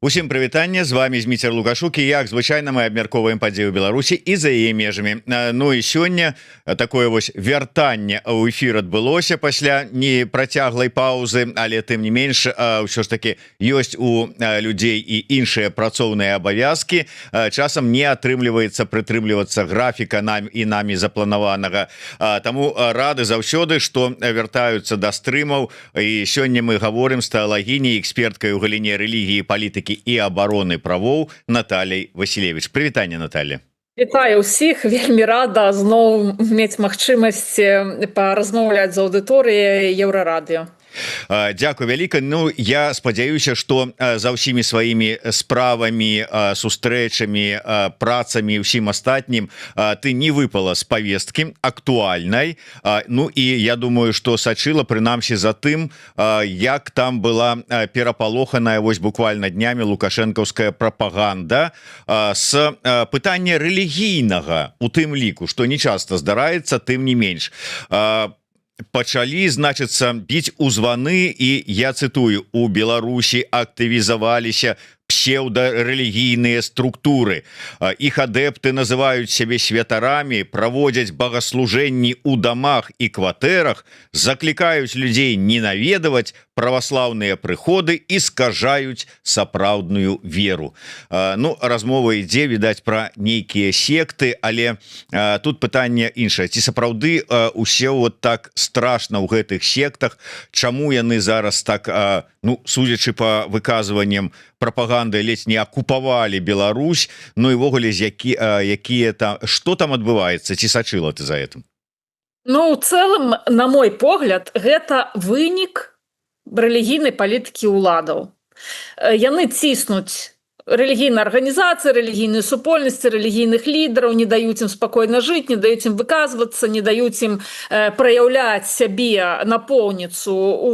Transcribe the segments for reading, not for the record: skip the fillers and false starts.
Усім прывітанне, з вами Зміцер Лукашук, і як звычайна мы абмяркоўваем падзеі ў Беларусі і за яе межамі. Ну і сёння такое вось вяртанне ў эфір адбылося пасля не працяглай паўзы, але тым не менш ўсё ж таки ёсць у людзей і іншыя працоўныя абавязкі. Часам не атрымліваецца прытрымлівацца графіка намі запланаванага. Таму рады заўсёды, што вяртаюцца да стрымаў. І сёння мы гаворым з тэалагіняй, эксперткай у галіне рэлігіі, палітыкі і абароны правоў Натальяй Васілевіч. Прывітанне, Наталья. Вітаю ўсіх, вельмі рада зноў мець магчымасць паразмаўляць з аўдыторыяй Еўрарадыё. Дякую вяліка. Ну я спадзяюся, што за ўсімі сваімі справамі, сустрэчамі, працамі, усім астатнім ты не выпала з павесткі актуальнай. Ну і я думаю, што сачыла прынамсі за тым, як там была перапалоханая вось буквально днямі лукашэнкаўская прапаганда з пытання рэлігійнага, у тым ліку, што не часта здараецца, тым не менш. Пачалі, значыцца, біць у званы, і я цытую: у Беларусі актывізаваліся псеўдарэлігійныя структуры. Іх адэпты называюць сябе святарамі, праводзяць богаслужэнні ў дамах і кватэрах, заклікаюць людзей не наведваць праваслаўныя прыходы і скажаюць сапраўдную веру. Ну, размова ідзе, відаць, пра нейкія секты, але тут пытанне іншае. Ці сапраўды усе вот так страшна ў гэтых сектах? Чаму яны зараз так, ну, судзячы па выказванням прапаганды, ледзь не акупавалі Беларусь? Ну і ввогуле, якія там, што там адбываецца? Ці сачыла ты за гэтым? Ну, у цэлым, на мой погляд, гэта вынік рэлігійнай палітыкі ўладаў. Яны ціснуць рэлігійныя арганізацыі, рэлігійныя супольнасці, рэлігійных лідараў, не даюць ім спакойна жыць, не даюць ім выказвацца, не даюць ім праяўляць сябе напоўніцу у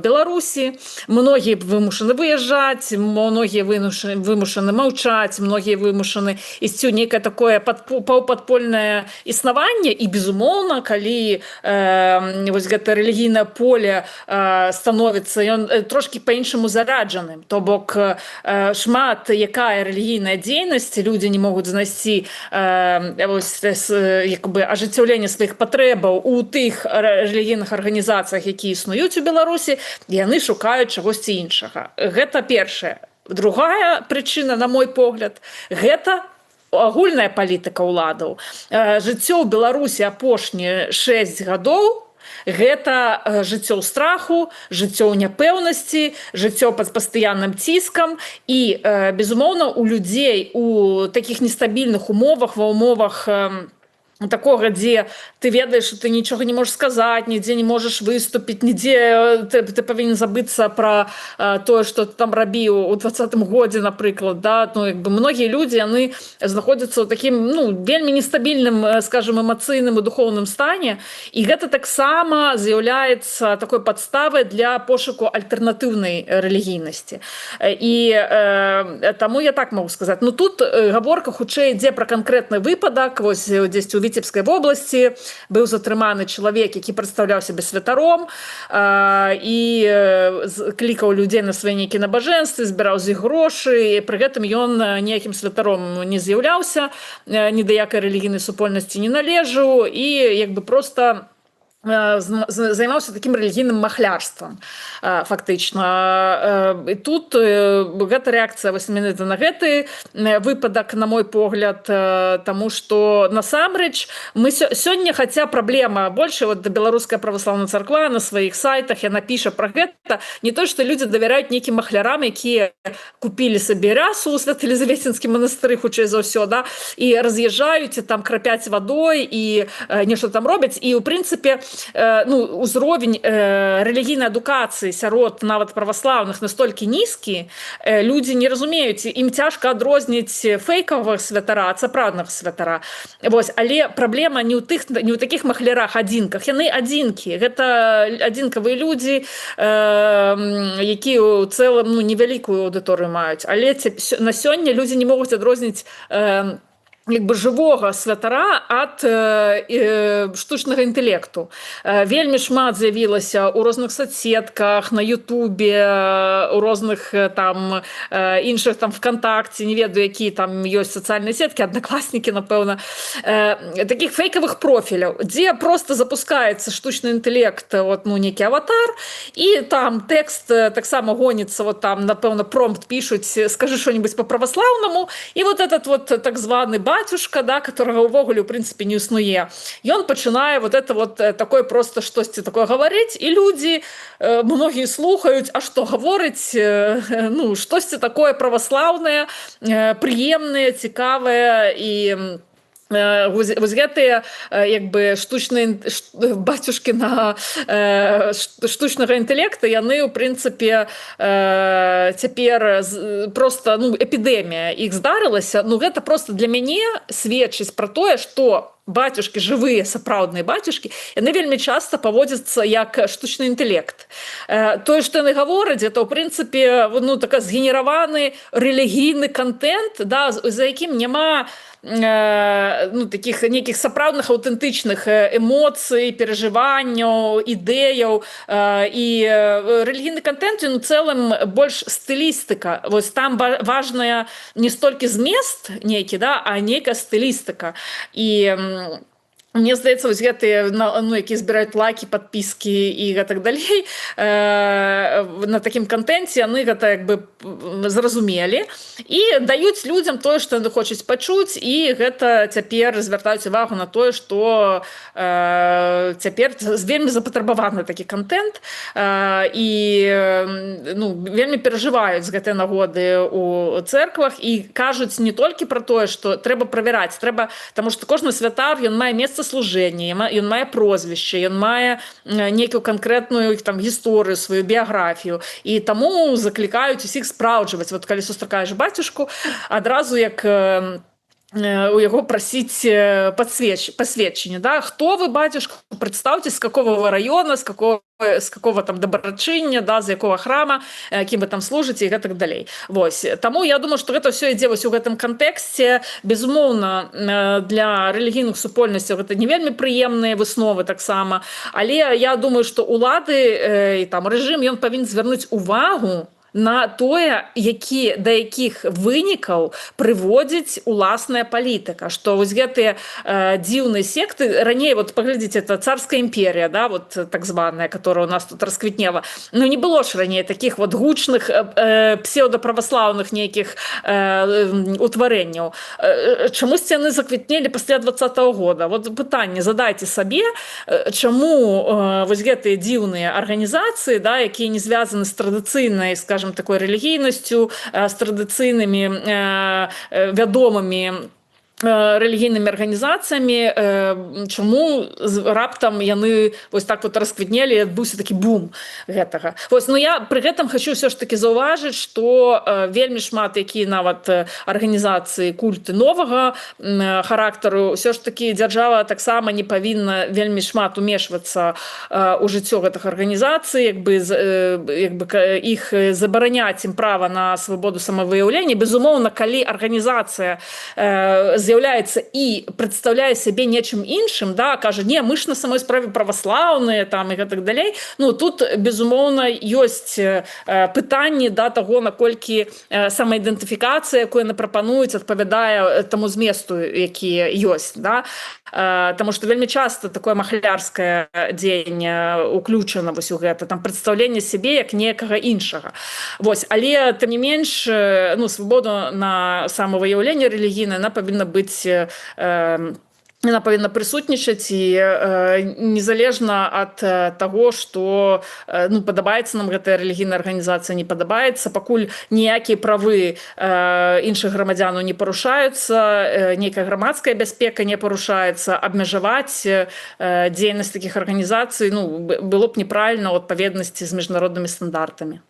Беларусі. Многія вымушаны выязджаць, многія вымушаны маўчаць, многія вымушаны ісці ў нейкае такое паўпадпольнае існаванне. І, безумоўна, калі вось гэта рэлігійнае поле становіцца, ён трошкі па-іншаму зараджаным, то бок шмат якая рэлігійная дзейнасць, людзі не могуць знайсці ажыццяўленне сваіх патрэбаў у тых рэлігійных арганізацыях, якія існуюць у Беларусі, яны шукаюць чагосьці іншага. Гэта першае. Другая прычына, на мой погляд, гэта агульная палітыка ўладаў. Жыццё ў Беларусі апошнія 6 гадоў гэта жыццё ў страху, жыццё ў няпэўнасці, жыццё пад пастаянным ціскам. І, безумоўна, у людзей у такіх нестабільных умовах, ва умовах такога, дзе ты ведаеш, што ты нічога не можаш сказаць, нідзе не можаш выступіць, нідзе ты павінен забыцца пра тое, што ты там рабіў у 20-м годзе, напрыклад. Да? Ну, многія людзі, яны знаходзяцца ў такім, ну, вельмі нестабільным, скажем, эмацыйным і духоўным стане, і гэта таксама з'яўляецца такой падставай для пошуку альтэрнатыўнай рэлігійнасці. І таму я так магу сказаць. Ну, тут гаворка хутчэй ідзе пра канкрэтны выпадак. Вось дзесь у Віцебскай вобласці быў затрыманы чалавек, які прадстаўляў сябе святаром і клікаў людзей на свае нейкія набажэнствы, збіраў з іх грошы, і пры гэтым ён ніякім святаром не з'яўляўся, ні да якай рэлігійнай супольнасці не належаў і проста займаўся такім рэлігійным махлярствам, фактычна. І тут гэта рэакцыя вось менавіта на гэты выпадак, на мой погляд, таму што насамрэч мы сёння, хаця праблема большая, вот Беларуская праваслаўная царква на сваіх сайтах, яна піша пра гэта, не то, што людзі давяраюць нейкім махлярам, якія купілі сабе рясу ў Свята-Елізаветинскім манастыры, хутчэй за ўсё, да, і раз'язджаюць, там крапяць вадой і нешта там робяць. І, у прынцыпе, ну, узровень рэлігійнай адукацыі сярод нават праваслаўных настолькі нізкі, людзі не разумеюць, ім цяжка адрозніць фэйкавага святара ад сапраўднага святара. Вось, але праблема не ў такіх махлярах адзінках, яны адзінкі, гэта адзінкавыя людзі, якія ў цэлым, ну, невялікую аўдыторыю маюць, але на сёння людзі не могуць адрозніць як бы жывога святара ад штучнага інтэлекту. Вельмі шмат з'явілася ў розных соцсетках, на Ютубе, у розных там іншых там ВКонтакте, не ведаю, якія там ёсць сацыяльныя сеткі, аднакласнікі, напэўна, таких фейкавых профіляў, дзе просто запускаецца штучны інтэлект, вот, ну, некі аватар, і там тэкст таксама гоніцца, вот там, напэўна, промпт пишуць, скажи что-нибудь по правослаўнаму, і вот этот вот так званы батюшка, да, которого увогуле, в принципе, не існуе. И он пачынае вот это вот такое просто штосьці такое говорить, и люди, многие слухают, а что говорить, ну, штосьці такое правослаўнае, прыемнае, цікавае, і вось гэтыя як бы штучныя бацюшкі на штучнага інтэлекта, яны ў прынцыпе цяпер просто, ну, эпідэмія іх здарылася. Ну, гэта просто для мяне сведчыць пра тое, што батюшкі, жывыя сапраўдныя батюшкі, яны вельмі часта паводзяцца як штучны інтэлект. Тое, што яны гавораць, это ў прынцыпе, ну, така згенераваны рэлігійны контент, да, за якім няма ну, таких неких сапраўдных аўтэнтычных эмоцый, перажыванняў, ідэяў, і рэлігійны контент, ну, цэлым больш стылістыка. Вось там важная не столькі змест нейкі, да, а нейкая стылістыка. І мне здаецца, вось гэтыя, ну, якія збіраюць лайки, подпіскі і гэтак далей, на такім контенце яны гэта як бы зразумелі і даюць людзям тое, што яны хочуць пачуць, і гэта цяпер звяртаюць увагу на тое, што цяпер вельмі запатрабаваны такі контент, і, ну, вельмі перажываюць з гэтай нагоды у церквах і кажуць не толькі пра тое, што трэба правяраць, трэба, таму што кожны святар, ён мае месца служэнне, ён мае прозвішча, ён мае нейкую канкрэтную там гісторыю, сваю біяграфію, і таму заклікаюць усіх спраўджваць. Вот калі сустракаеш батюшку, адразу як у яго прасіць пасведчення, да? Хто вы, батюшка? Представьте, з какого вы района, з какого там добрачыння, да, з якого храма, кім вы там служыце і гэтак далей. Вось. Таму я думаю, што гэта ўсё ідзе вось у гэтым кантэксце. Безумоўна, для рэлігійных супольнасцяў гэта не вельмі прыемныя высновы таксама, але я думаю, што улады і там рэжым, ён павінен звярнуць увагу на тое, да якіх вынікаў прыводзіць уласная палітыка, што вось гэтыя дзіўныя секты, раней, вот паглядзіце, это царская імперія, да, вот так званая, которая у нас тут расквітнела, ну не было ж раней таких вот гучных псевдоправаслаўных нейкіх утварэнняў. Чамусьці яны заквітнелі пасля 20-го года. Вот пытанне задайце сабе, чаму вось гэтыя дзіўныя арганізацыі, да, якія не звязаны з традыцыйнай, скажем, такой рэлігійнасцю, з традыцыйнымі вядомымі рэлігійнымі арганізацыямі, чаму раптам яны вось так вот расквітнелі, адбыўся такі бум гэтага. Вось, ну я пры гэтым хочу ўсё ж таки заўважыць, што вельмі шмат якія нават арганізацыі культы новага характару, ўсё ж таки дзяржава таксама не павінна вельмі шмат умешвацца ў жыццё гэтых арганізацый, як бы іх забараняць ім права на свабоду самавыяўлення. Безумоўна, калі арганізацыя з'яўляецца і прадстаўляе сябе нечым іншым, да, кажа, не, мы ж на самой справе праваслаўныя там і гэтак далей, ну тут безумоўна ёсць пытанні да таго, наколькі самаідэнтыфікацыя, якую яны прапануюць, адпавядае таму зместу, які ёсць, да. Таму што вельмі часта такое махлярскае дзеянне уключана вось у гэта, там прадстаўленне сябе як некага іншага. Вось, але тым не менш, ну, свабода на самавыяўленне рэлігійнае, она павінна быць, яна павінна прысутнічаць, і незалежна ад таго, што, ну, падабаецца нам гэтая рэлігійная арганізацыя, не падабаецца, пакуль ніякія правы іншых грамадзянаў не парушаюцца, нейкая грамадская бяспека не парушаецца, абмежаваць дзейнасць такіх арганізацый, ну, было б неправільна ў адпаведнасці з міжнароднымі стандартамі.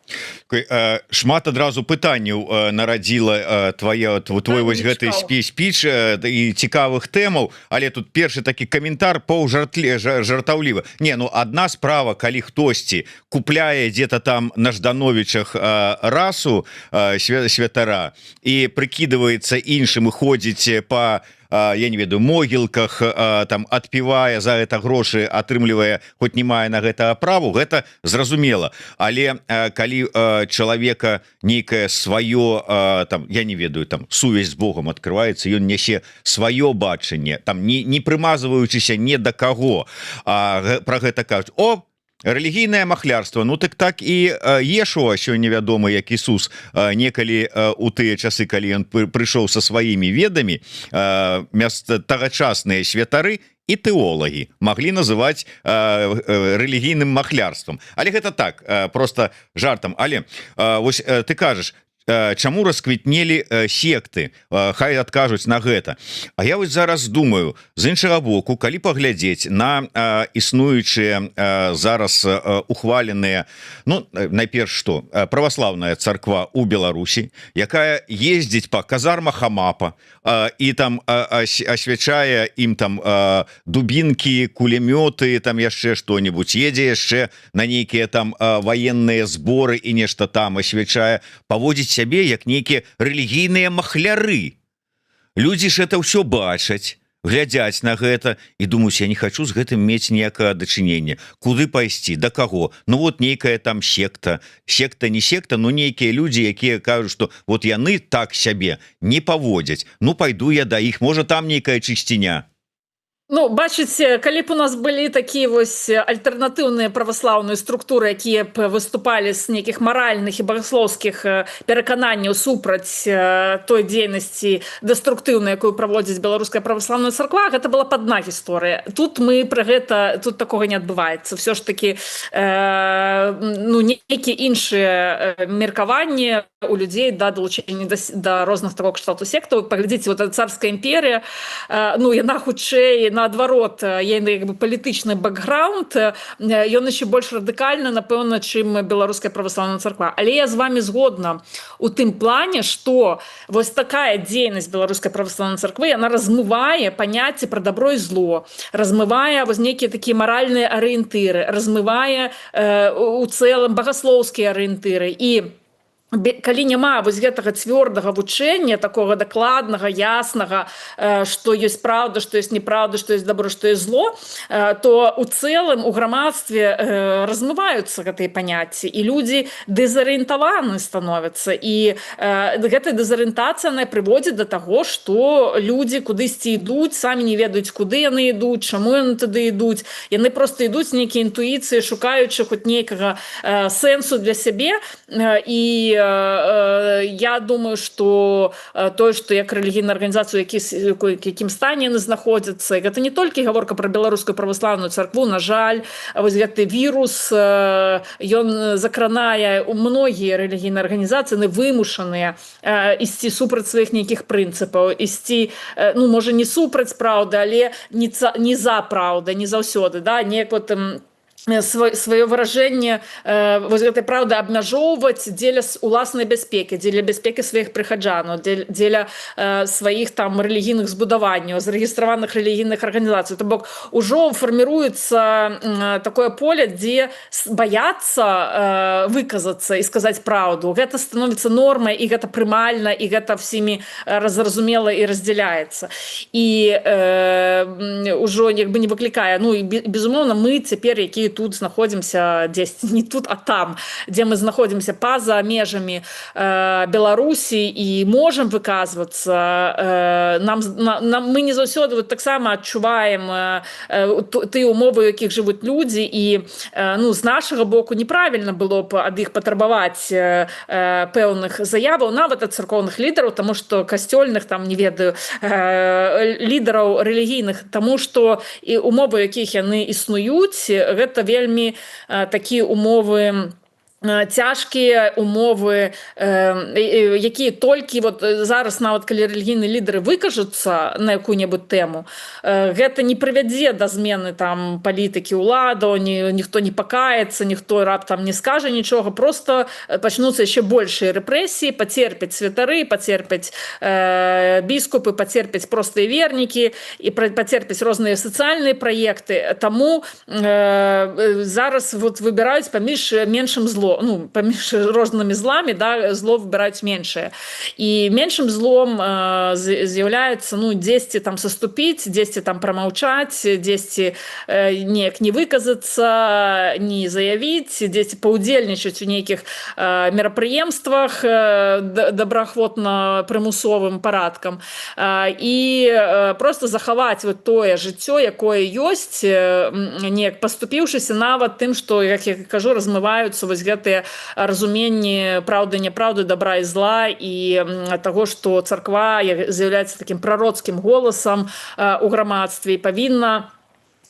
Шмат адразу пытанняў нарадзіла твой вось гэты спіч і цікавых тэмаў, але тут першы такі каментар жартаўліва. Не, ну адна справа, калі хтосьці купляе где-то там на Ждановічах расу святара і прыкідваецца іншым і ходзіць по я не ведаю, могілках там адпівае за это грошы, атрымлівае, хоць не мае на гэта праву, гэта зразумела. Але калі чалавека нейкае сваё там, я не ведаю, там сувязь з Богом открываецца, ён нясе сваё бачанне, там не прымазваючыся не да каго, про гэта кажуць: о, рэлігійнае махлярство. Ну так і Ешуа, сёння вядома як Ісус, некалі у тыя часы, калі ён прыйшоў са сваімі ведамі, тагачасныя святары і тэолагі маглі называць рэлігійным махлярствам. Але гэта так, просто жартам. Але вось ты кажаш, чаму расквітнелі секты, хай адкажуць на гэта. А я вось зараз думаю, з іншага боку, калі паглядзець на існуючыя зараз ухваленыя, ну найперш што, праваслаўная царква у Беларусі, якая ездзіць па казармах ХАМАПа і там асвячае ім там дубінкі, кулемёты, там яшчэ што-небудзь, едзе яшчэ на нейкія там ваенныя зборы і нешта там асвячае, паводзіць сябе як нейкія рэлігійныя махляры. Людзі ж это ўсё бачаць, глядзяць на гэта і думаюць: я не хочу з гэтым мець ніякае дачынення. Куды пайсці, да каго? Ну вот нейкая там секта не секта, но нейкія людзі, якія кажуць, што вот яны так сябе не паводзяць. Ну пайду я да іх, можа там нейкая чысціня. Ну, бачыце, калі б у нас былі такія вось альтэрнатыўныя праваслаўныя структуры, якія б выступалі з нейкіх маральных і багаслоўскіх перакананняў супраць той дзейнасці дэструктыўнай, якую праводзіць беларуская праваслаўная царква, гэта была б адна гісторыя. Тут тут такога не адбываецца. Всё ж такі нейкія іншыя меркаванні у людзей да далучэння да розных такого кшталту сектаў. Паглядзіце, вот царская імперія, яна хутчэй наадварот, як бы палітычны бэкграунд, ён яшчэ больш радыкальны, напэўна, чым беларуская праваслаўная царква. Але я з вами згодна у тым плане, што вось такая дзейнасць беларускай праваслаўнай царквы, яна размывае паняцце пра добро і зло, размывае вось нейкія такія маральныя арыентыры, размывае у цэлым багаслоўскія арыентыры. І калі няма вось гэтага цвёрдага вучэння, такога дакладнага, яснага, што ёсць праўда, што ёсць неправда, што ёсць добро, што ёсць зло, то у цэлым у грамадстве размываюцца гэтыя паняцці, і людзі дэзарыентаваны становяцца. І гэтая дэзарыентацыя прыводзіць да таго, што людзі кудысьці ідуць, самі не ведаюць, куды яны ідуць, чаму яны тады ідуць. Яны проста ідуць нейкія інтуіцыі, шукаючы хоць нейкага сэнсу для сябе. І я думаю, што тое, што як рэлігійная арганізацыя, якім стане яны знаходзяцца, гэта не толькі гаворка пра беларускую праваслаўную царкву, на жаль, вось гэты вірус, ён закранае многія рэлігійныя арганізацыі, яны вымушаныя ісці супраць сваіх нейкіх прынцыпаў, ісці, можа, не супраць праўды, але не за праўда, не заўсёды, да, неяк вот сваё выражэнне вось гэтай праўды абмяжоўваць дзеля уласнай бяспекі, дзеля бяспекі сваіх прыхаджанаў, дзеля сваіх там рэлігійных збудаванняў, зарэгістраваных рэлігійных арганізацый. То бок ужо фарміруецца такое поле, дзе баяцца выказацца і сказаць праўду. Гэта становіцца нормай, і гэта прымальна, і гэта всімі зразумела і раздзяляецца. І ужо як бы не выклікае. Ну і безумоўна, мы цяпер, якія тут знаходзімся дзесьці, не тут, а там, дзе мы знаходзімся па-за межамі Беларусі і можам выказвацца, мы не заўсёды таксама адчуваем тыя умовы, у якіх жывуць людзі, і з нашага боку неправільна было б ад іх патрабаваць пэўных заяваў, нават ад царкоўных лідараў, таму што касцёльных, там, не ведаю, лідараў рэлігійных, таму што і умовы, у якіх яны існуюць, гэта вельмі такія умовы, цяжкія умовы, якія толькі вот зараз, нават калі рэлігійныя лідары выкажуцца на якую-небудзь тэму, гэта не прывядзе да змены там палітыкі ўладаў, ніхто не пакаецца, ніхто раптам не скажа нічога, просто пачнуцца яшчэ большыя рэпрэсіі, пацерпяць святары, пацерпяць біскупы, пацерпяць простыя вернікі і пацерпяць розныя сацыяльныя праекты. Таму зараз вот выбіраюць паміж меншым злом. зло, ну, паміж рознымі зламі, да, зло выбіраюць меншае. І меншым злом з'яўляецца, ну, дзесьці там саступіць, дзесьці там прамаўчаць, дзесьці неяк не выказацца, не заявіць, дзесьці паўдзельнічаць у нейкіх мерапрыемствах добраахвотна-прымусовым парадкам і просто захаваць вот тое жыццё, якое ёсць, неяк паступіўшыся нават тым, што, як я кажу, размываюцца вось гэтыя разуменні праўды, няпраўды, добра і зла і таго, што царква з'яўляецца такім прароцкім голасам у грамадстве і павінна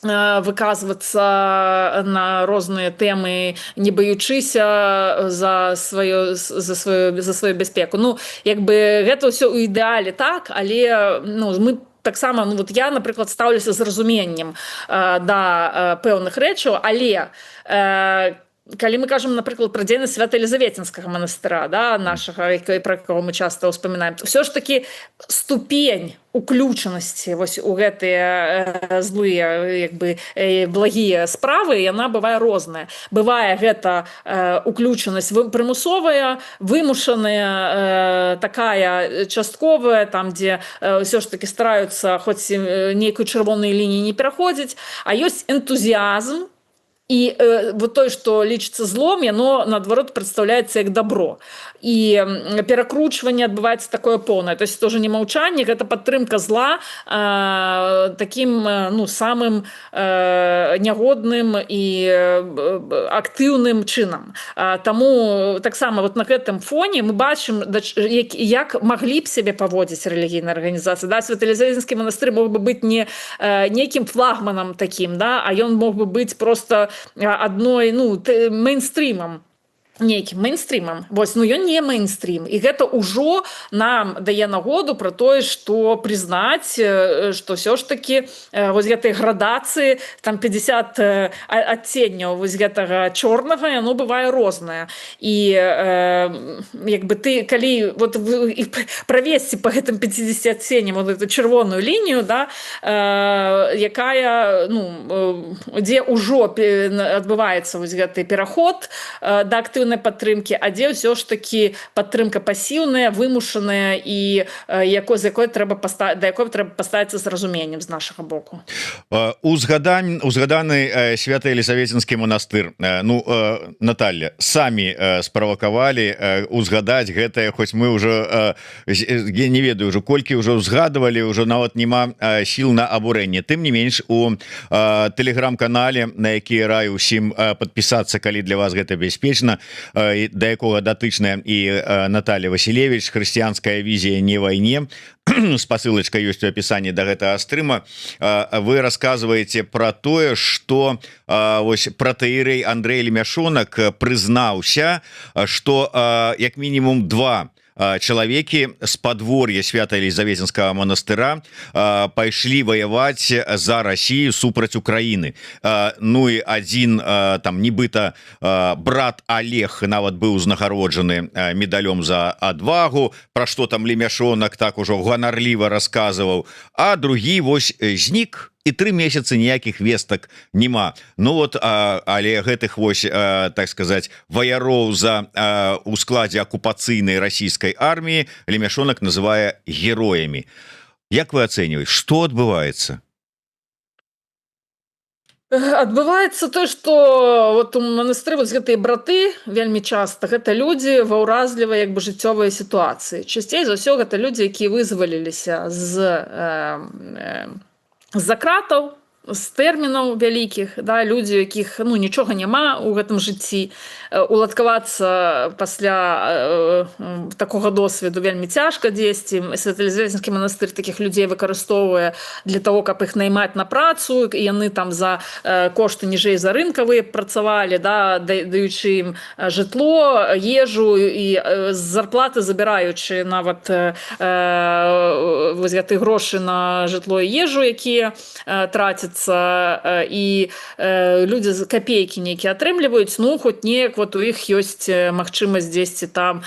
выказвацца на розныя тэмы, не баючыся за сваю бяспеку. Ну, як бы гэта ўсё ў ідэале так, але ну, мы таксама, ну, вот я, напрыклад, стаўлюся з разуменнем да пэўных рэчаў, але калі мы кажам, напрыклад, пра дзейнасць Свята-Елізаветинскага манастыра, да, нашага, пра якога мы часта ўспамінаем, ўсё ж такі ступень уключанасці вось у гэтыя злыя, як бы, благія справы, яна бывае розная. Бывае гэта уключанасць прымусовая, вымушаная, такая частковая, там, дзе ўсё ж такі стараюцца хоць нейкую чырвоную лінію не пераходзіць, а ёсць энтузіазм, і вот тое, што лічыцца злом, яно, наадварот, прадстаўляецца як добро. І перакручванне адбываецца такое поўнае. То есть, тоже не маўчанне, гэта падтрымка зла такім, ну, самым нягодным і актыўным чынам. Таму таксама вот на гэтым фоне мы бачым, як маглі б сябе паводзіць рэлігійныя арганізацыі. Да, Свята-Елізаветинскі манастыр мог бы быць не нейкім флагманам такім, да, а ён мог бы быць просто адной, ну, мейнстрімам, нейкім мейнстрімам. Вось, ну, ён не мейнстрім. І гэта ўжо нам дае нагоду пра тое, што прызнаць, што ўсё ж такі вось гэтай градацыі, там 50 адценняў вось гэтага чорнага, яно бывае рознае. І як бы ты, калі вот правесці па гэтым 50 адценням вот эту чырвоную лінію, да, якая, ну, дзе ўжо адбываецца вось гэты пераход да актыўнай падтрымкі, а дзе ўсё ж такі падтрымка пасіўная, вымушаная і да якой трэба паставіцца з разуменнем з нашага боку. Узгаданы Свята-Елізаветинскі манастыр, ну, Наталья, самі справакавалі узгадаць гэтае, хоць мы ўжо, я не ведаю ўжо колькі ўжо узгадывалі, ўжо нават няма сіл на абурэнне. Тым не менш, у тэлеграм-канале, на які раю ўсім падпісацца, калі для вас гэта бяспечна, да якога датычная і Наталья Василевич, хрысціянская візія не вайне, спасылачка ёсць у апісанні да гэтага стрыма. Вы расказваеце пра тое, што вось пратэірэй Андрэй Лемяшонак прызнаўся, што як мінімум 2 чалавекі з падвор'я Свята-Елізаветинскага манастыра пайшлі ваяваць за Россию супраць Украіны. Ну і адзін там нібыта брат Олег нават быў узнагароджаны медалём за адвагу, пра што там Лемяшонак так ужо ганарліва расказваў, а другі вось знік, і 3 месяцы ніякіх вестак няма. Ну вот, але гэтых вось, так сказать, ваяроў за у складзе акупацыйнай расійскай арміі Лемяшонак называе героямі. Як вы ацэньваеце, што адбываецца? Адбываецца тое, што вот у манастыры вось гэтыя браты вельмі часта гэта людзі ва ўразлівай як бы жыццёвай сітуацыі. Часцей за ўсё гэта людзі, якія вызваліліся з-за кратаў, з тэрмінаў вялікіх, да, людзі, якіх, ну, нічога няма ў гэтым жыцці. Уладкавацца пасля такога досведу вельмі цяжка дзесьці. Свята-Елізаветинскі манастыр такіх людзей выкарыстоўвае для таго, каб іх наймаць на працу, і яны там за кошты ніжэй за рынкавыя працавалі, да, даючы ім жытло, ежу і з зарплаты забіраючы нават вось гэтыя грошы на жытло і ежу, якія трацяць, і людзі за капейкі нейкія атрымліваюць, ну, хоць неяк вот у іх ёсць магчымасць дзесьці там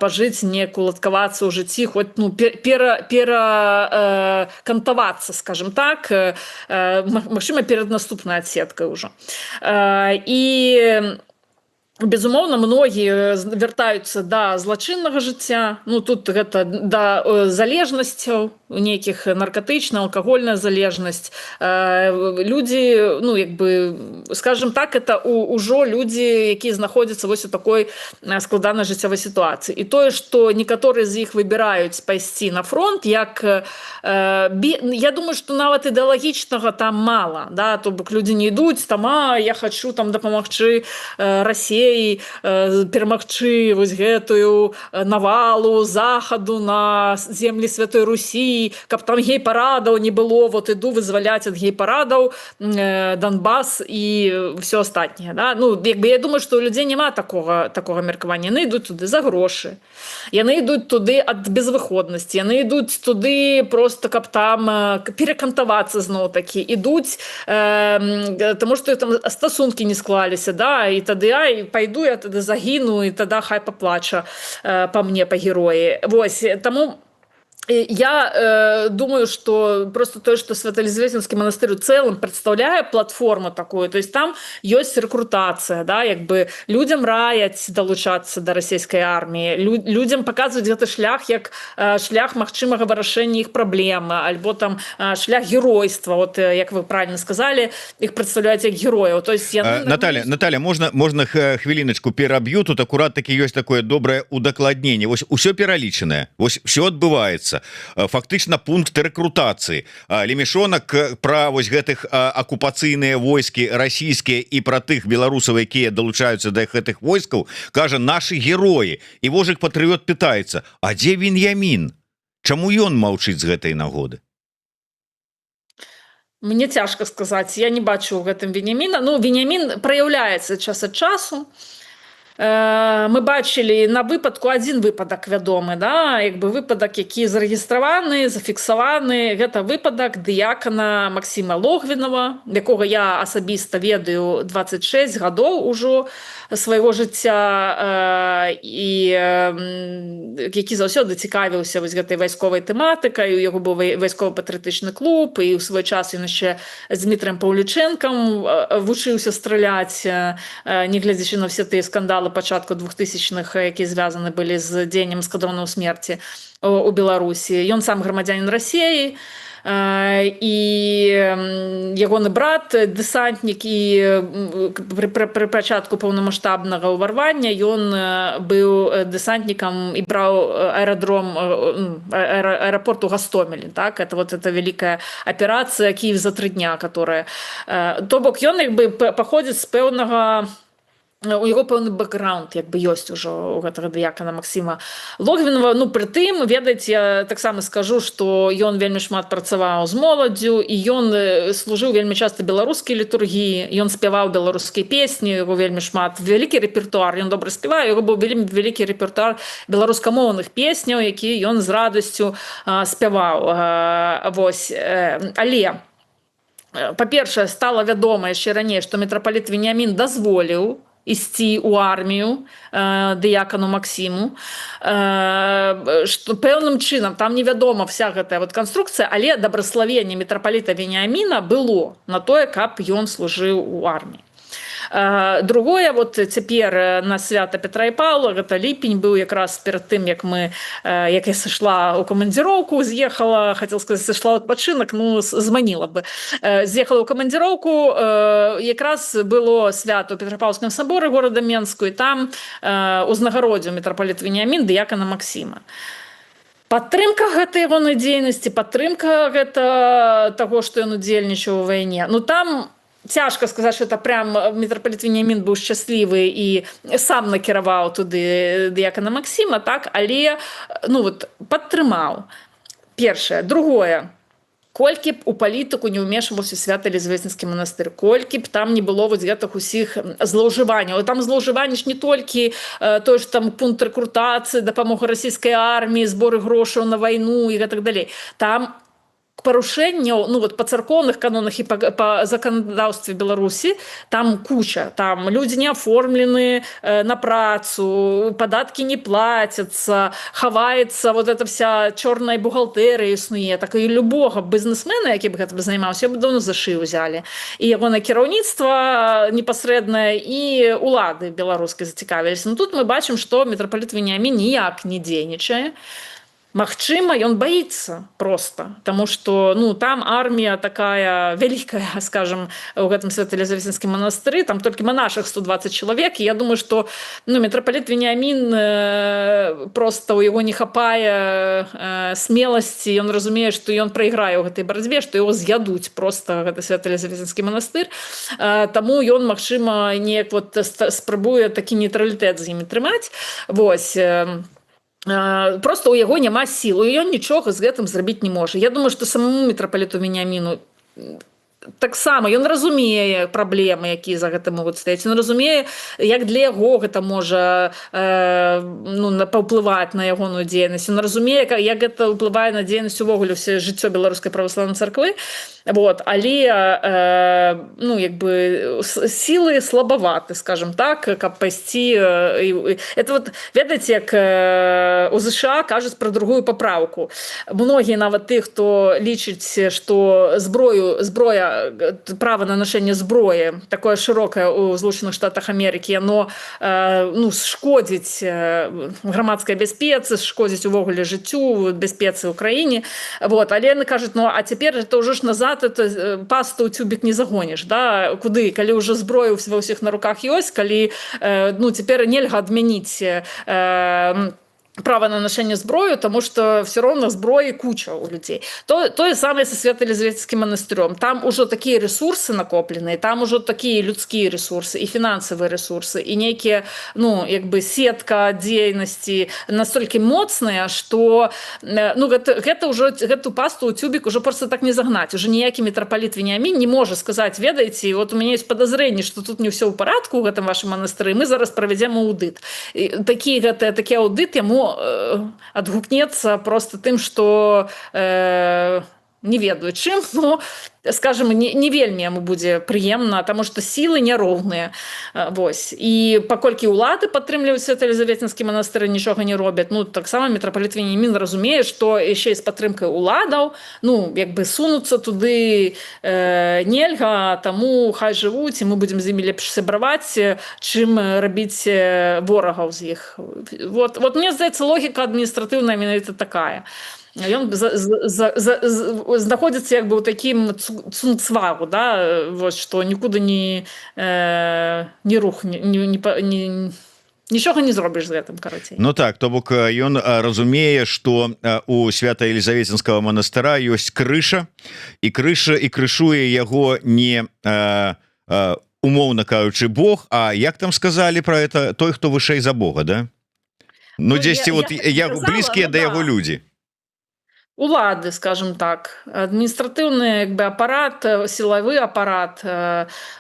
пажыць, неяк уладкавацца ў жыцці, хоць, ну, перакантавацца, скажем так, магчыма, перад наступнай адсеткай ужо. І безумоўна, многія вяртаюцца да злачыннага жыцця. Ну тут гэта да залежнасцяў нейкіх, наркатычная, алкагольная залежнасць. Людзі, ну як бы, скажем так, это ўжо людзі, якія знаходзяцца вось у такой складанай жыццявой сітуацыі. І тое, што некаторыя з іх выбіраюць пайсці на фронт, як я думаю, што нават ідэалагічнага там мала, да, то бок людзі не ідуць там, я хачу там дапамагчы Расіі перамагчы вось гэтую навалу захаду на землі Святой Русі, каб там гей-парадаў не было, вот іду вызваляць ад гей-парадаў Донбас і все астатняе. Да? Ну, як бы, я думаю, што ў людзей няма такога меркавання. Яны ідуць туды за грошы, яны ідуць туды ад безвыходнасці, яны ідуць туды просто, каб там перакантавацца зноў-такі, ідуць, таму што там стасункі не склаліся, да? І тады пайду, я тады загіну, і тады хай паплача па мне, па героі. Вось, таму я думаю, что просто то, что Свято-Елизаветинский монастырь в целом представляет платформу такую, то есть там есть рекрутация, да, як бы людям раять долучаться до российской армии, людям показывать этот шлях, як шлях магчымага вырашэння их проблем, альбо там шлях геройства, вот, як вы правильно сказали, их представляют как героев. То есть Наталья, можно хвилиночку перабью, тут аккурат таки есть такое доброе удакладнение, вось усё пералічанае, вось все адбываецца. Фактычна пункт рэкрутацыі. Лемешонак пра вось гэтых акупацыйныя войскі расійскія і пра тых беларусаў, якія далучаюцца да гэтых войскаў, кажа, нашы героі. І вожык патрыёт пытаецца: а дзе Веньямін? Чаму ён маўчыць з гэтай нагоды? Мне цяжка сказаць, я не бачу ў гэтым Веньяміна. Ну, Веньямін праяўляецца час ад часу. Мы бачылі на выпадку адзін выпадак вядомы, да, як бы выпадак, які зарэгістраваны, зафіксаваны. Гэта выпадак дыякана Максіма Логвінава, якога я асабіста ведаю 26 гадоў ужо свайго жыцця, і які заўсёды цікавіўся вось гэтай вайсковай тэматыкай. У яго быў вайскова-патрыятычны клуб, і ў свой час ён яшчэ з Дмітрыем Паўлічэнкам вучыўся страляць, нягледзячы на ўсе тыя скандалы пачатку 2000-х, якія звязаны былі з дзеяннем эскадронаў смерці у Беларусі. Ён сам грамадзянін Расіі, і ягоны брат, дэсантнік, і пры пачатку паўнамаштабнага ўварвання ён быў дэсантнікам і браў аэропорт у Гастомелі. Так? Это вот эта великая аперацыя «Киев за 3 дня», которая... То бок ён як бы паходзіць з пэўнага... У яго пэўны бэкграунд як бы ёсць ужо у гэтага дыякана Максіма Логвінава. Ну, пры тым, ведаеце, я таксама скажу, што ён вельмі шмат працаваў з моладдзю, і ён служыў вельмі часта беларускай літургіі, ён спяваў беларускія песні, яго вельмі шмат, вялікі рэпертуар, ён добра спявае, яго быў вельмі вялікі рэпертуар беларускамоўных песняў, які ён з радасцю спяваў. Вось. Але, па-першае, стала вядома яшчэ раней, што мітрапаліт Веньямін дазволіў ісці ў армію дыякану Максіму, што пэўным чынам там невядома вся гэтая вот канструкцыя, але дабраславенне мітрапаліта Веніаміна было на тое, каб ён служыў у арміі. Другое, вот цяпер на свята Петра і Паўла, гэта ліпень быў якраз перад тым, як я сышла ў камандзіроўку, з'ехала, хацела сказаць, сышла ў адпачынак, ну, зманіла бы. З'ехала ў камандзіроўку, якраз было свята ў Петрапаўскім саборы горада Менску, і там узнагародзіў мітрапаліт Веніамін дыякана Максіма. Падтрымка гэтай ягонай дзейнасці, падтрымка гэта таго, што ён удзельнічаў у вайне. Ну, там цяжка сказаць, што это прям мітрапаліт Веніамін быў шчаслівы і сам накіраваў туды дыякана Максіма, так, але, ну, вот, падтрымаў. Першае. Другое. Колькі б у палітыку не ўмешваўся Свято-Елизаветинскі манастыр, колькі б там не было вось гэтых усіх злоўжыванняў. Там злоўжыванні ж не толькі той ж там пункт рэкрутацыі, дапамога расійскай арміі, зборы грошаў на вайну і гэтак далей. Там парушэнняў, ну вот па царкоўных канонах і па заканадаўстве Беларусі там куча, там людзі не аформлены на працу, падаткі не плацяцца, хаваецца вот эта вся чорная бухгалтэрыя існуе, так і любога бізнесмена, які б гэтым займаўся, бы давно за шыю ўзялі. І ягонае кіраўніцтва непасрэднае і улады беларускай зацікавіліся. Ну тут мы бачым, што мітрапаліт Веніамін ніяк не дзейнічае. Магчыма, ён баіцца просто, таму што ну, там армія такая вялікая, скажем, у гэтым Свято-Елизаветинскім манастыры, там толькі монашых 120 чалавек, і я думаю, што ну, мітрапаліт Веніамін просто у яго не хапае смеласці, ён разумее, што ён прайграе ў гэтай барацьбе, што яго з'ядуць просто гэты Свято-Елизаветинскі манастыр, таму ён, магчыма, неяк вот спрабуе такі нейтралітэт з імі трымаць. Вось. Просто у яго няма сілу, і ён нічога з гэтым зрабіць не можа. Я думаю, што самому мітрапаліту Веніаміну таксама ён разумее праблемы, якія за гэта могуць стаяць. Ён разумее, як для яго гэта можа ну, паўплываць на ягоную дзейнасць. Ён разумее, як гэта ўплывае на дзейнасць увогуле ўсё жыццё беларускай праваслаўнай царквы. Вот. Але ну, як бы, сілы слабаваты, скажем так, каб пайсці. Это вот, ведаеце, як у ЗША кажуць пра другую папраўку. Многія нават тых, хто лічыць, што зброя, права на нашэнне зброі, такое шырокае ў Злучаных Штатах Амерыкі, яно ну, шкодзіць грамадскай бяспецы, шкодзіць увогуле жыццю, бяспецы ў краіне. Вот. Але яны кажуць, ну, а цяпер это ўжо ж назад это пасту ў цюбік не загоніш, да? Куды? Калі ўжо зброю ва ўсіх на руках ёсць, калі ну, цяпер нельга адмяніць права на нашэнне зброю, тому што все роўна зброі куча ў людзей. Тое самае са Свято-Елизаветинскім манастыром. Там ужо такія ресурсы накопленыя, там ужо такія людскія ресурсы і фінансавыя ресурсы, і нейкія, ну, як бы сетка дзейнасці настолькі моцная, што ну, гэта ўжо гэту пасту ў цюбік ужо просто так не загнаць. Уже ніякі мітрапаліт Веніамін не можа сказаць, ведаеце, вот у мяне ёсць падазрэнне, што тут не ўсё ў парадку ў гэтым вашым манастыры, мы зараз правядзем аўдыт. Такі аўдыт яму адгукнецца просто тым, што не ведаю чым, но, скажем, не вельмі яму будзе прыемна, таму што сілы няроўныя. Вось. І паколькі ўлады падтрымліваюць Свято-Елизаветинскі манастыр і нічога не робяць, ну, таксама мітрапаліт Веніамін разумее, што яшчэ і з падтрымкай уладаў, ну, як бы сунуцца туды нельга, таму хай жывуць, і мы будзем з імі лепш сябраваць, чым рабіць ворагаў з іх. Вот мне здаецца, логіка адміністратыўная менавіта такая. Ён знаходзіцца як бы ў такім цунцвагу, да? Вот, што нікуды не рух, нічога не зробіш з гэтым, карацей. Ну так, то бок ён разумее, што у Свято-Елизаветинскага манастыра ёсць крыша, і крышуе яго не умоўна кажучы Бог, а як там сказалі пра это, той, хто вышэй за Бога, да? Ну, дзесьці вот блізкія да яго людзі. Улады, скажем так, адміністратыўны, як бы, апарат, сілавы апарат,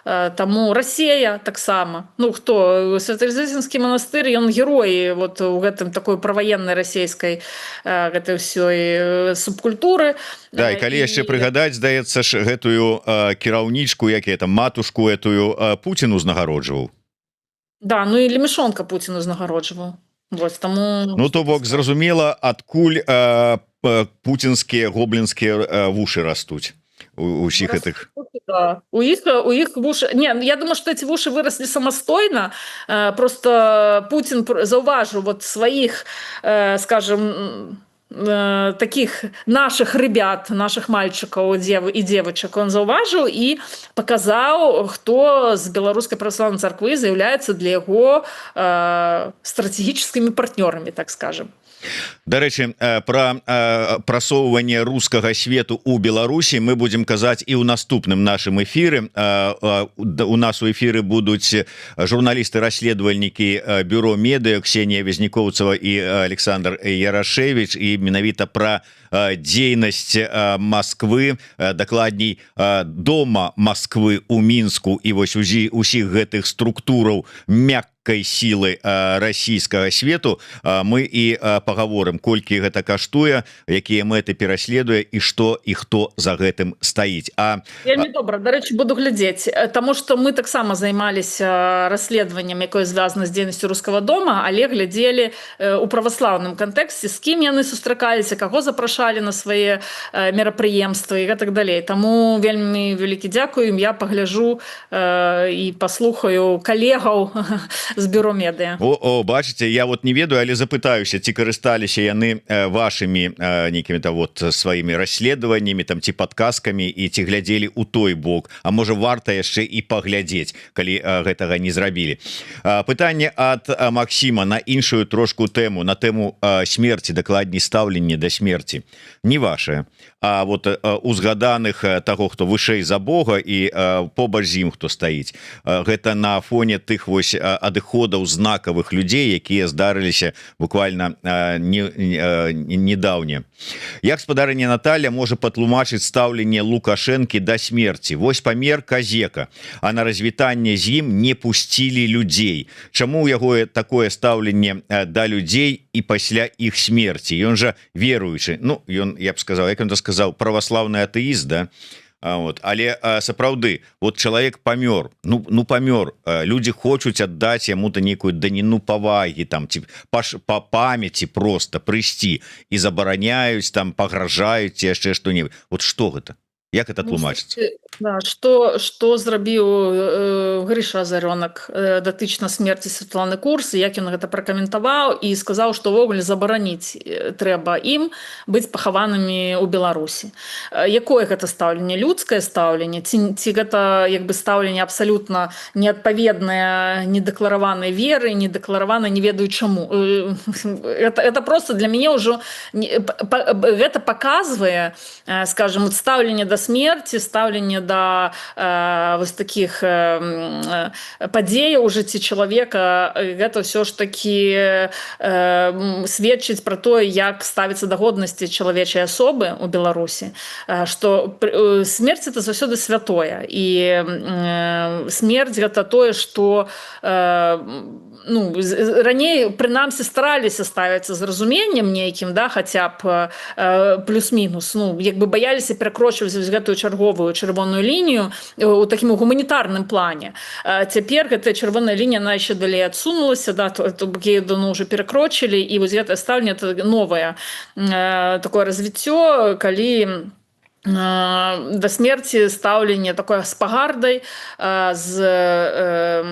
таму Расія таксама. Ну, хто? Свято-Елизаветинскі манастыр, ён герой вот у гэтым такой праваеннай расійскай гэтай ўсёй субкультуры. Да, і калі яшчэ прыгадаць, здаецца ж, гэтую кіраўнічку, як я там, матушку этую Пуціну узнагароджваў. Да, ну і Лемешонка Пуціну узнагароджваў. Вот, таму... Ну, то бок, зразумела, адкуль пуцінскія гоблінскія вушы растуць усіх гэтых. Да. У іх вушы... Не, я думаю, што эти вушы выраслі самастойна. Просто Путін заўважыў вот сваіх, скажем, таких наших ребят, наших мальчиков и девочек он заўважыў і паказаў, хто з беларускай праваслаўнай царквы з'яўляецца для яго стратэгічнымі партнёрамі, так скажем. Дарэчы, пра прасоўванне рускага свету ў Беларусі мы будзем казаць і ў наступным нашым эфіры. У нас у эфіры будуць журналісты-расследавальнікі бюро медыа Ксенія Вязнікоўцава і Александр Ярашевич, і менавіта пра дзейнасць Масквы, дакладней дома Масквы ў Мінску і вось усіх гэтых структураў, мякка рэдкай сілы расійскага свету, мы і паговорым, колькі гэта каштуе, якія мэты пераследуе і што і хто за гэтым стаіць. Вельмі добра, дарэчы, буду глядзець, таму што мы таксама займаліся расследаваннем, якое звязана з дзейнасцю рускага дома, але глядзелі у праваслаўным кантэксце, з кім яны сустракаліся, каго запрашалі на свае мерапрыемствы і гэтак далей. Таму вельмі вялікі дзякуй, я пагляджу і паслухаю калегаў з бюро медыа. Бачыце, я вот не ведаю, але запытаюся, ці карысталіся яны вашымі нейкімі-то вот сваімі расследаваннямі, там ці падказкамі, і ці глядзелі ў той бок, а можа варта яшчэ і паглядзець, калі гэтага не зрабілі. Пытанне ад Максіма на іншую трошку тэму, на тэму смерці, дакладней стаўленне да смерці. Не ваша, а вот узгаданых таго, хто вышэй за Бога і побач з ім хто стаіць. Гэта на фоне тых вось адыходаў знакавых людзей, якія здарыліся буквально недаўне. Як спадарыня Наталья можа патлумачыць стаўленне Лукашэнкі да смерці? Вось памер казека, а на развітанне з ім не пусцілі людзей. Чаму ў яго такое стаўленне да людзей і пасля іх смерці? Ён жа веруючы, ну, ён, я б сказаў, як ён то сказаў, праваслаўны атэіст, да? Вот. Але сапраўды, вот чалавек памёр, ну памёр, людзі хочуць аддаць яму-то нейкую даніну павагі, там, ці па памяці просто прыйсці і забараняюць, там, пагражаюць, ці яшчэ што-небудзь. Вот што гэта? Як это тлумачыцца? Да, што зрабіў Грыша Азарёнак датычна смерці Святланы Курс, як ён гэта пракаментаваў і сказаў, што ўвогуле забараніць трэба ім быць пахаванымі ў Беларусі. Якое гэта стаўленне? Людскае стаўленне? Ці гэта як бы стаўленне абсалютна неадпаведнае недэклараванай веры, недэклараванай не ведаю чаму. Это просто для мяне ўжо гэта паказвае, скажем, стаўленне да смерці, стаўленне да вось такіх падзеяў у жыцці чалавека, гэта ўсё ж такі сведчыць пра тое, як ставіцца да годнасці чалавечай асобы ў Беларусі, што смерць это заўсёды святое, і смерць гэта тое, што ну, раней прынамсі стараліся ставіцца з разуменнем нейкім, да, хаця б плюс-мінус, ну, як бы баяліся перакрочваць гэтую чарговую чырвоную лінію у такім гуманітарным плане. Цяпер гэтая чырвоная лінія, она яшчэ далей адсунулася, да, яе давно ўжо перакрочылі, і вось гэтае стаўленне это новае такое развіццё, калі да смерці стаўленне такое з пагардай, з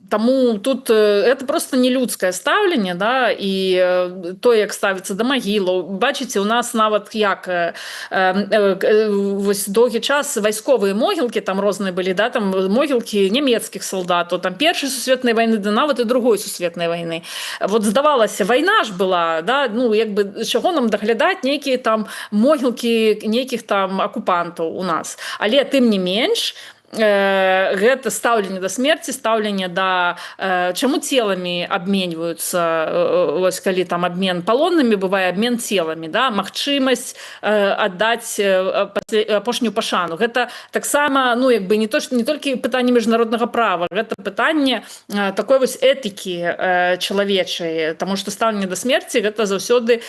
Таму тут это просто не людскае стаўленне, да, і то, як ставіцца да магілаў. Бачыце, у нас нават як вось доўгі час вайсковыя могілкі там розныя былі, да, там могілкі нямецкіх салдатаў, там Першай сусветнай вайны, да нават і Другой сусветнай вайны. Вот здавалася, вайна ж была, да, ну як бы чаго нам даглядаць нейкія там могілкі нейкіх там акупантаў у нас. Але тым не менш, гэта стаўленне да смерці, стаўленне да чаму целамі абменьваюцца, вось калі там абмен палоннымі бывае, абмен целамі, да, магчымасць аддаць апошнюю пашану. Гэта таксама, ну як бы не толькі пытанне міжнароднага права, гэта пытанне такой вось этыкі чалавечай, таму што стаўленне да смерці гэта заўсёды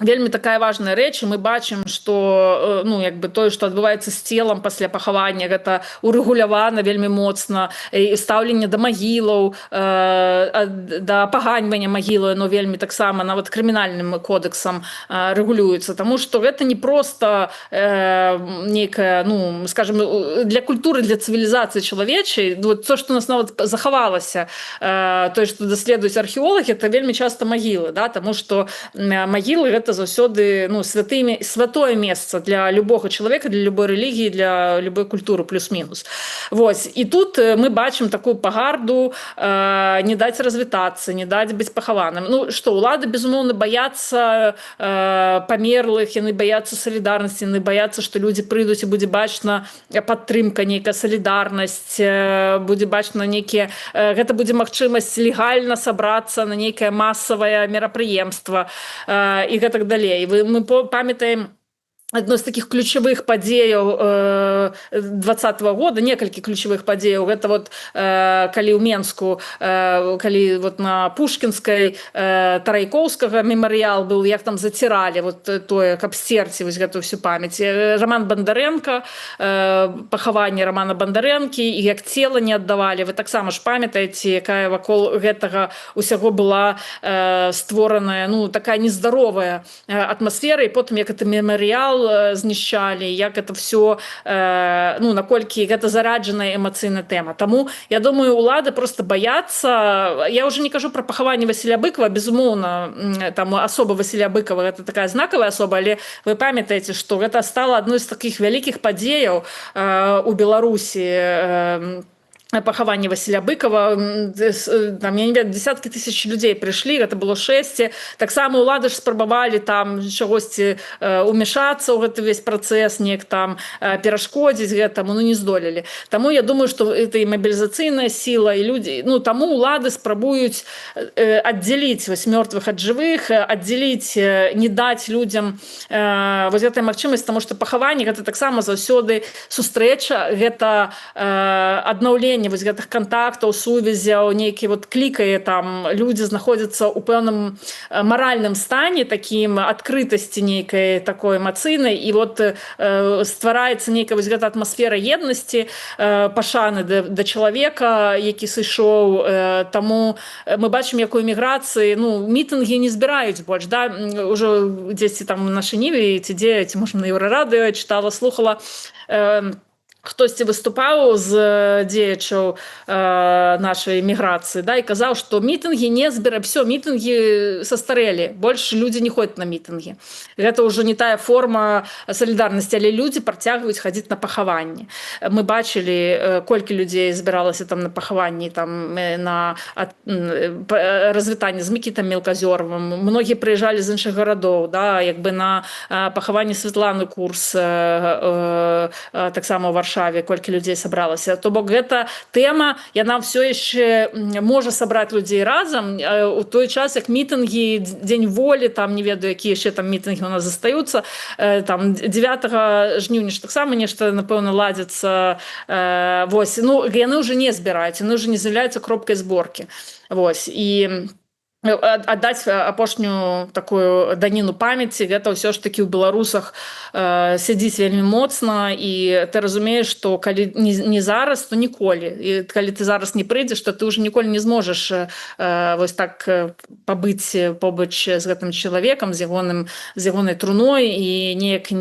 вельмі такая важная рэч, і мы бачым, што ну як бы тое, што адбываецца з целам пасля пахавання, гэта урэгулявана вельмі моцна, і стаўленне да магілаў, да апаганьвання магілаў, но вельмі таксама нават крымінальным кодэксам рэгулюецца, таму што гэта не проста нейкая, ну скажем, для культуры, для цывілізацыі чалавечай, вот то, што у нас нават захавалася, тое, што даследуюць археолагі, это вельмі часта магілы, да, таму што магілы гэта заўсёды, ну, святое месца для любога чалавека, для любой рэлігіі, для любой культуры плюс-мінус. Вось. І тут мы бачым такую пагарду, не даць развітацца, не даць быць пахаваным. Ну, што, улады, безумоўна, баяцца памерлых, яны баяцца салідарнасці, яны баяцца, што людзі прыйдуць і будзе бачна падтрымка, нейкая салідарнасць, будзе бачна нейкія... Гэта будзе магчымасць легальна сабрацца на нейкае масавае мерапрыемства, і гэта так далей. Мы памятаем одной з таких ключавых падзеяў 20-го года, некалькі ключавых падзеяў, гэта вот калі ў Менску, калі вот на Пушкінскай Тарайкоўскага мемарыял быў, як там заціралі вот тое, каб сцерці вось гэтую всю памяць. Роман Бондаренко, пахаванне Романа Бондаренкі, і як цела не аддавалі. Вы таксама ж памятаеце, якая вакол гэтага усяго была створаная, ну, такая нездаровая атмасфера, і потым як это мемарыял знішчалі, як это все, ну, наколькі гэта зараджаная эмацыйная тэма. Таму, я думаю, улады просто баяцца. Я уже не кажу про пахаванне Васіля Быкова, безумоўна, там асоба Васіля Быкова, гэта такая знакавая асоба, але вы памятаеце, што гэта стала адной з такіх вялікіх падзеяў у Беларусі, пахаванне Васіля Быкова, там, я не ведаю, десяткі тысяч людзей прыйшлі, гэта было шэсце. Таксама ўлады ж спрабавалі там чагосьці умешацца ў гэты весь працэс, неяк там перашкодзіць гэтаму, ну не здолелі. Таму я думаю, што это і мабілізацыйная сіла, і людзі, ну таму ўлады спрабуюць аддзяліць вось мёртвых ад жывых, аддзяліць, не даць людзям вось гэтай магчымасць, таму што пахаванне гэта таксама заўсёды сустрэча, гэта аднаўленне вось гэтых контактаў, сувязяў, нейкі вот клікае там, людзі знаходзяцца ў пэўным маральным стане, такім адкрытасці нейкай такой эмацыйнай, і вот ствараецца нейкая вось гэта атмасфера еднасці, пашаны да чалавека, які сышоў. Таму мы бачым, як у эміграцыі, ну, мітынгі не збіраюць больш, да, ужо дзесьці там на Шыніве, ці дзе, ці можа на Еўрарадыё чытала, слухала, хтосьці выступаў з дзеячаў нашай міграцыі, да, і казаў, што мітынгі не збіраюць, все, мітынгі састарэлі, больш людзі не ходзяць на мітынгі. Гэта ўжо не тая форма салідарнасці, але людзі працягваюць хадзіць на пахаванні. Мы бачылі, колькі людзей збіралася там на пахаванні, там на развітанне з Мікітам Мелказёровым. Многія прыязджалі з іншых гарадоў, да, як бы на пахаванне Святланы Курс, таксама ў Варшаве, колькі людзей сабралася. То бок гэта тэма, яна ўсё яшчэ можа сабраць людзей разам. У той час, як мітынгі, Дзень волі, там не ведаю, якія яшчэ там мітынгі у нас застаюцца, там 9 жніўня ж таксама нешта, напэўна, ладзіцца. Вось, ну, яны ўжо не збіраюць, яны ўжо не з'яўляюцца кропкай зборкі. Вось, і аддаць апошнюю такую даніну памяці, гэта ўсё ж такі ў беларусах сядзіць вельмі моцна, і ты разумееш, што калі не зараз, то ніколі. І калі ты зараз не прыйдзеш, то ты ўжо ніколі не зможаш вось так пабыць побач з гэтым чалавекам, з ягонай труной, і неяк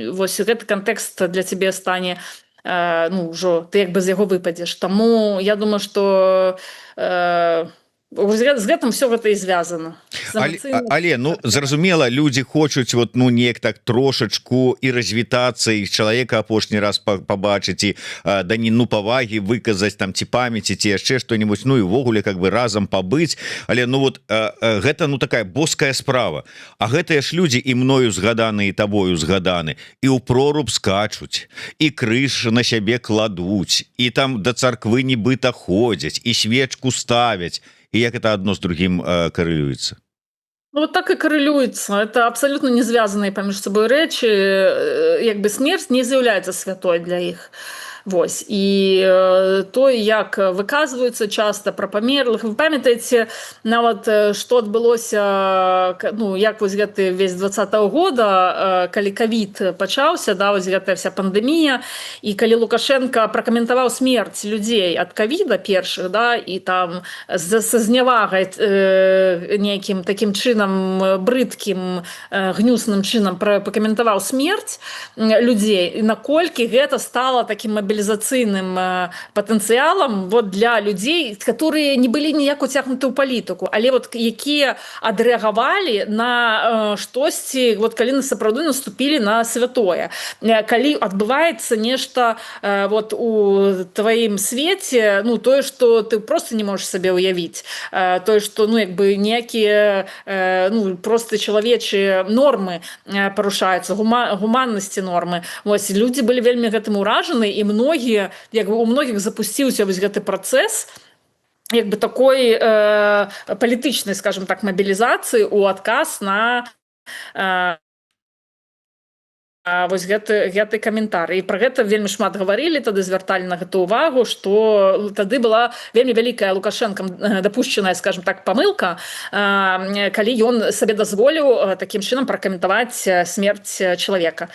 вось гэты кантэкст для цябе стане, ну, ўжо ты як бы з яго выпадзеш. Таму я думаю, што з гэтым все гэта і звязана. Але ну зразумела, людзі хочуць вот, ну, неяк так трошачку і развітацца, і чалавека апошні раз пабачыць, і даніну павагі выказаць там, ці памяці, ці яшчэ што-нибудь, ну і ўвогуле как бы разам пабыць. Але ну вот гэта, ну, такая боская справа. А гэтыя ж людзі і мною згаданы, і табою згаданы, і ў проруб скачуць, і крыж на сябе кладуць, і там да царквы нібыта ходзяць, і свечку ставяць. І як это одно з другім коррелюецца? Ну, вот так и коррелюется. Это абсолютно не звязанные паміж собой рэчы. Як бы смерць не з'яўляецца святой для іх. Вось. І той, як выказваюцца часта пра памерлых. Вы памятаеце, нават што адбылося, ну, як вось гэты весь 20-го года, калі ковід пачаўся, да, вось гэтая вся пандэмія, і калі Лукашенко пракаментаваў смерць людзей ад ковіда першых, да, і там са знявагай нейкім такім чынам брыдкім, гнюсным чынам пракаментаваў смерць людзей, і наколькі гэта стала такім мобілізацыйным патэнцыялам вот для людзей, которые не былі ніяк уцягнуты ў палітыку, але вот якія адрэагавалі на штосьці, вот калі сапраўды наступілі на святое. Калі адбываецца нешта вот у тваім свеце, ну тое, што ты просто не можаш сабе ўявіць, тое, што ну як бы ніякія ну просто чалавечыя нормы парушаюцца, гуманнасці нормы. Вось людзі былі вельмі гэтым уражаны, і многія, як бы у многіх запусціўся вось гэты працэс як бы такой палітычнай, скажем так, мобілізацыі ў адказ на вось гэты каментар, і пра гэта вельмі шмат гаварылі, тады звярталі на гэту ўвагу, што тады была вельмі вялікая Лукашэнкам дапушчаная, скажем так, памылка, калі ён сабе дазволіў такім чынам пракаментаваць смерць чалавека.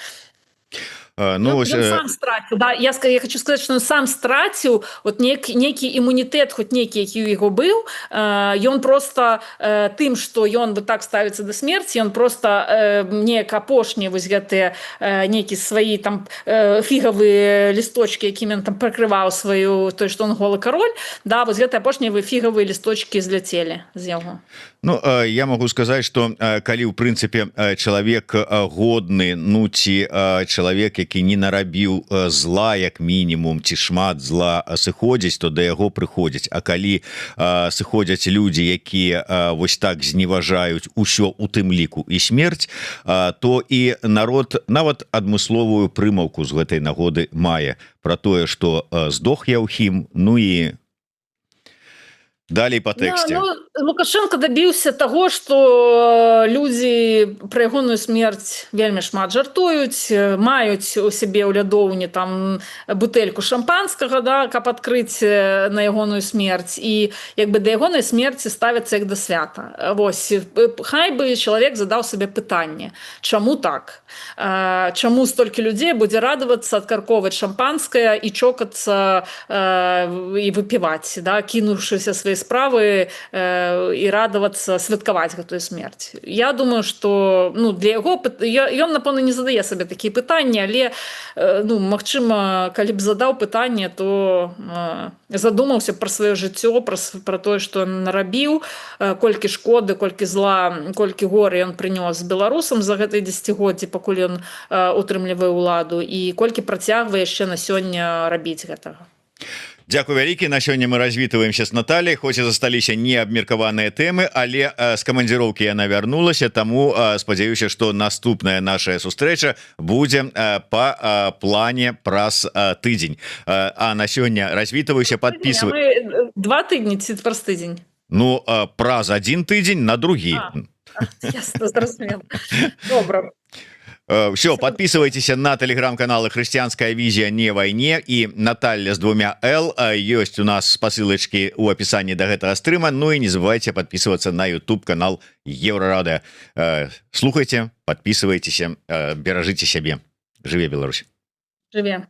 Ну, сам страціў, да, я хочу сказаць, што ён сам страціў вот нейкі імунітэт, хоць нейкі, які ў яго быў, ён просто тым, што ён вот так ставіцца да смерці, ён просто неяк апошнія вось гэтыя нейкі свае там фігавыя лісточкі, якімі ён там прыкрываў сваю, той, што он голы кароль, да, вось гэтыя апошнія фігавыя лісточкі зляцелі з яго. Ну, я могу сказаць, што калі ў прынцыпе чалавек годны, ну ці чалавек, які не нарабіў зла як мінімум ці шмат зла сыходзіць, то да яго прыходзіць. А калі сыходзяць людзі, якія вось так зневажаюць усё, у тым ліку і смерць, то і народ нават адмысловую прымаўку з гэтай нагоды мае пра тое, што здох Яўхім, ну і далей па тэксце. Лукашенко дабіўся таго, што людзі пра ягоную смерць вельмі шмат жартуюць, маюць у сябе ў лядоўні там бутэльку шампанскага, да, каб адкрыць на ягоную смерць, і як бы да ягонай смерці ставяцца як да свята. Вось, хай бы чалавек задаў сабе пытанне, чаму так? Чаму столькі людзей будзе радавацца, адкарковаць шампанскае і чокацца і выпіваць, да, кінуўшыся свае справы і радавацца, святкаваць гэтую смерць. Я думаю, што для яго ён, напэўна, не задае сабе такія пытанні, але магчыма, калі б задаў пытанне, то задумаўся пра сваё жыццё, пра тое, што ён нарабіў, колькі шкоды, колькі зла, колькі горя ён прынёс беларусам за гэтыя дзесяцігоддзі, пакуль ён утрымлівае ўладу, і колькі працягвае яшчэ на сёння рабіць гэтага. Дзякуй вялікі. На сёння мы развітваемся з Натальяй, хоць і засталіся неабмеркаваныя тэмы, але з камандзіроўкі яна вярнулася, таму спадзяюся, што наступная наша сустрэча будзе па плане праз тыдзень. А на сёння развітваюся, падпісвай. 2 тыдні ці праз тыдзень? Ну, праз 1 тыдзень на другі. Ясно, зразумела. Добра. Все, подписывайтесь на телеграм-каналы «Христианская визия не войне» и Наталья с 2 Л. Есть у нас посылочки у описании до этого стрима. Ну и не забывайте подписываться на YouTube-канал Еврорадио. Слухайте, подписывайтесь, бережите себе. Живе Беларусь! Живе!